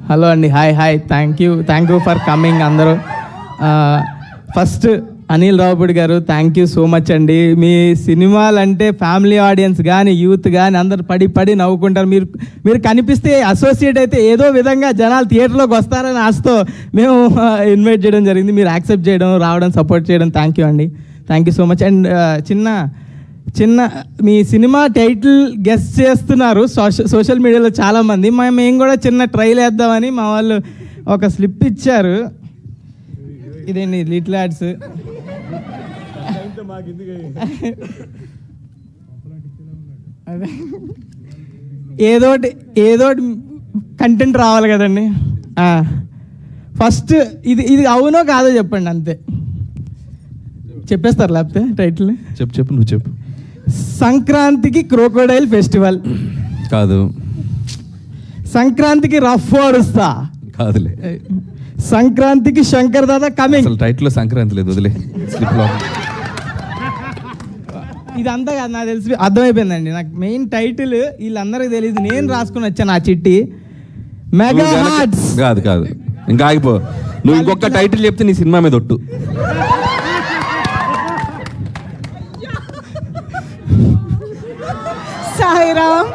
Hello అండి, hi thank you for coming అందరూ. First Anil Ravipudi గారు, థ్యాంక్ యూ సో మచ్ అండి. మీ సినిమాలు అంటే ఫ్యామిలీ ఆడియన్స్ కానీ యూత్ కానీ అందరు పడి నవ్వుకుంటారు. మీరు కనిపిస్తే అసోసియేట్ అయితే ఏదో విధంగా జనాలు థియేటర్లోకి వస్తారని ఆశతో మేము ఇన్వైట్ చేయడం జరిగింది. మీరు యాక్సెప్ట్ చేయడం, రావడం, సపోర్ట్ చేయడం థ్యాంక్ యూ అండి. Thank you so much. And చిన్న మీ సినిమా టైటిల్ గెస్ చేస్తున్నారు సోషల్ మీడియాలో చాలామంది. మేము కూడా చిన్న ట్రైల్ వేద్దామని మా వాళ్ళు ఒక స్లిప్ ఇచ్చారు. ఇదేంటి లిటిల్ యాడ్స్. ఏదోటి కంటెంట్ రావాలి కదండి. ఫస్ట్ ఇది అవునో కాదో చెప్పండి, అంతే. చెప్పేస్తారు లేకపోతే టైటిల్. చెప్పు నువ్వు చెప్పు. సంక్రాంతికి క్రోకోడైల్ ఫెస్టివల్ కాదు. సంక్రాంతికి రఫ్ ఆడుస్తా కాదులే. సంక్రాంతికి శంకర్ దాదా కమింగ్. అసలు టైటిల్ సంక్రాంతి లేదు, వదిలే. ఇదంతా కాదు, నాకు తెలిసి అర్థమైపోయిందండి. నాకు మెయిన్ టైటిల్ వీళ్ళందరికీ తెలియదు, నేను రాసుకుని వచ్చాను ఆ చిట్టి. Mega hearts. కాదు ఇంకా ఆగిపో. నువ్వు ఇంకొక టైటిల్ చెప్తే నీ సినిమా మీద ఒట్టు. సాయిరామ్.